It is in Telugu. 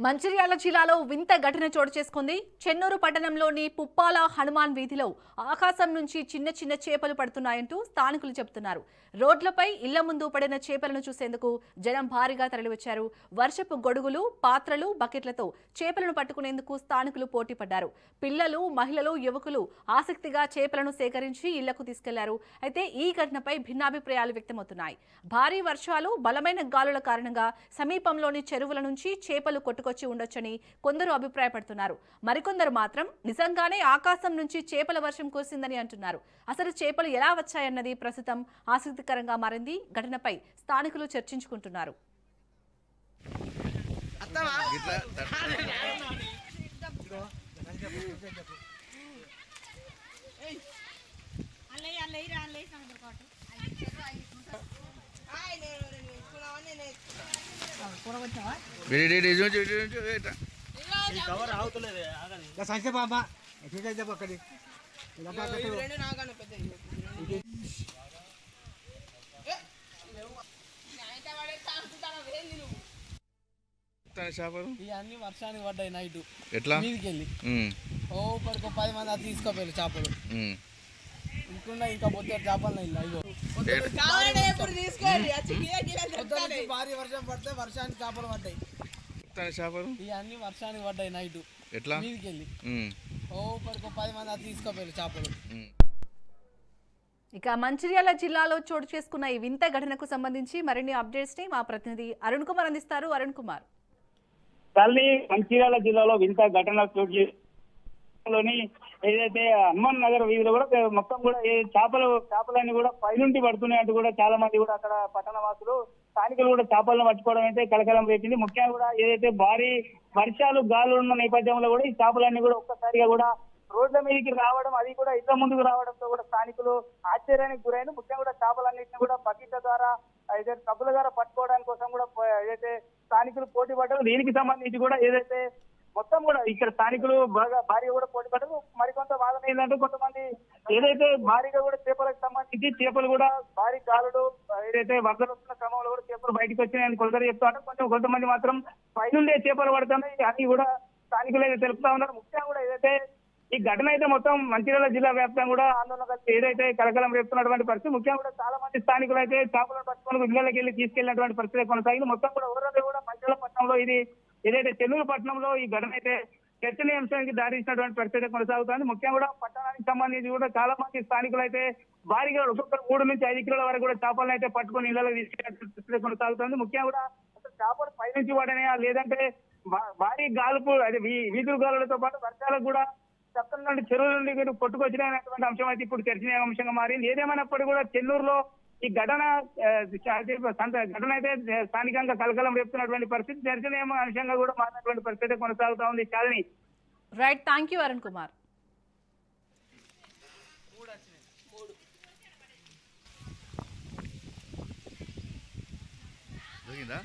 మంచిర్యాల జిల్లాలో వింత ఘటన చోటు చేసుకుంది. చెన్నూరు పట్టణంలోని పుప్పాల హనుమాన్ వీధిలో ఆకాశం నుంచి చిన్న చిన్న చేపలు పడుతున్నాయంటూ స్థానికులు చెబుతున్నారు. రోడ్లపై ఇళ్ల ముందు పడిన చేపలను చూసేందుకు జనం భారీగా తరలివచ్చారు. వర్షపు గొడుగులు, పాత్రలు, బకెట్లతో చేపలను పట్టుకునేందుకు స్థానికులు పోటీపడ్డారు. పిల్లలు, మహిళలు, యువకులు ఆసక్తిగా చేపలను సేకరించి ఇళ్లకు తీసుకెళ్లారు. అయితే ఈ ఘటనపై భిన్నాభిప్రాయాలు వ్యక్తమవుతున్నాయి. భారీ వర్షాలు, బలమైన గాలుల కారణంగా సమీపంలోని చెరువుల నుంచి చేపలు కొట్టుకొచ్చి ఉండొచ్చని కొందరు అభిప్రాయపడుతున్నారు. మరికొందరు మాత్రం నిజంగానే ఆకాశం నుంచి చేపల వర్షం కురిసిందని అంటున్నారు. అసలు చేపలు ఎలా వచ్చాయన్నది ప్రస్తుతం ఆసక్తికరంగా మారింది. ఘటనపై స్థానికులు చర్చించుకుంటున్నారు. సంఖ్య బాబా అక్కడి చేపలు ఇవన్నీ వర్షానికి పడ్డాయి. నైట్ ఎట్లా మీదికి వెళ్ళి ఇప్పటికి 10 మంది అది తీసుకోపోయారు చేపలు. ఇంకున్నా ఇంకా పొద్దు చేపలు ఇల్లు భారీ వర్షం పడితే వర్షానికి చేపలు పడ్డాయి. చేపలు ఇవన్నీ వర్షానికి పడ్డాయి. నైట్ ఎట్లా మీదికి వెళ్ళి ఇప్పటికి 10 మంది అది తీసుకోపోయారు చేపలు. ఇక మంచిర్యాల జిల్లాలో చోటు చేసుకున్న ఈ వింత ఘటనకు సంబంధించి మరిన్ని అప్డేట్స్ ని మా ప్రతినిధి అరుణ్ కుమార్ అందిస్తారు. అరుణ్ కుమార్, తల్లి మంచిర్యాల జిల్లాలో వింత ఘటన చోటు చేసుకుని ఏదైతే హనుమాన్ నగర్ వీధిలో కూడా మొత్తం కూడా చేపలన్నీ కూడా పైనుండి పడుతున్నాయంటూ కూడా చాలా మంది కూడా అక్కడ పట్టణ వాసులు స్థానికులు కూడా చేపలను పట్టుకోవడం అయితే కలకలం రేపింది. ముఖ్యంగా కూడా ఏదైతే భారీ వర్షాలు గాలులు ఉన్న నేపథ్యంలో కూడా ఈ చేపలన్నీ కూడా ఒక్కసారిగా కూడా రోడ్ల మీదకి రావడం, అది కూడా ఇళ్ల ముందుకు రావడంతో కూడా స్థానికులు ఆశ్చర్యానికి గురైన. ముఖ్యంగా కూడా చేపలన్నింటినీ కూడా బకెట్ల ద్వారా అయితే సబ్బుల ద్వారా పట్టుకోవడానికి కోసం కూడా ఏదైతే స్థానికులు పోటీ పడ్డారు. దీనికి సంబంధించి కూడా ఏదైతే మొత్తం కూడా ఇక్కడ స్థానికులు బాగా భారీగా కూడా పోటీ పడ్డారు. మరికొంత వాదన ఏంటంటే కొంతమంది ఏదైతే భారీగా కూడా చేపలకు సంబంధించి చేపలు కూడా భారీ గాలులు ఏదైతే వరదలు వస్తున్న క్రమంలో కూడా చేపలు బయటకు వచ్చినాయని కొందరు చెప్తా ఉంటారు. కొంతమంది మాత్రం పైనుండే చేపలు పడుతున్నాయి అని కూడా స్థానికులు అయితే తెలుపుతా ఉన్నారు. ముఖ్యంగా కూడా ఏదైతే ఈ ఘటన అయితే మొత్తం మంచిర్యాల జిల్లా వ్యాప్తంగా కూడా ఆందోళన ఏదైతే కలకలం రేపుతున్నటువంటి పరిస్థితి. ముఖ్యంగా కూడా చాలా మంది స్థానికులు అయితే చేపలను పట్టుకొని ఇళ్లకి వెళ్ళి తీసుకెళ్లినటువంటి పరిస్థితి కొనసాగింది. మొత్తం కూడా ఊరంతా కూడా మంచిర్యాల పట్టణంలో ఇది ఏదైతే చెన్నూరు పట్టణంలో ఈ ఘటన అయితే చర్చనీయాంశానికి దారిచ్చినటువంటి పరిస్థితి కొనసాగుతుంది. ముఖ్యంగా కూడా పట్టణానికి సంబంధించి కూడా చాలా మంది స్థానికులు అయితే భారీగా ఒక్కొక్కరు 3 నుంచి 5 కిలోల వరకు కూడా చేపలను అయితే పట్టుకొని ఇళ్లలో తీసుకెళ్ళినటువంటి పరిస్థితి కొనసాగుతుంది. ముఖ్యంగా కూడా అసలు చేపలు పైనుంచి పడనయా లేదంటే భారీ గాలుపు అదే వీధుల గాలులతో పాటు వర్షాలకు కూడా చక్కల నుండి చెరువుల నుండి మీరు కొట్టుకొచ్చినటువంటి అంశం అయితే ఇప్పుడు చర్చనీయాంశంగా మారింది. ఏదేమైనప్పటికీ కూడా చెన్నూరులో ఈ ఘటన అయితే స్థానికంగా కలకలం రేపుతున్నటువంటి పరిస్థితి, చర్చనీయాంశంగా కూడా మారినటువంటి పరిస్థితి కొనసాగుతా ఉంది. చాలని right, thank you Arun Kumar. జరిగిందా?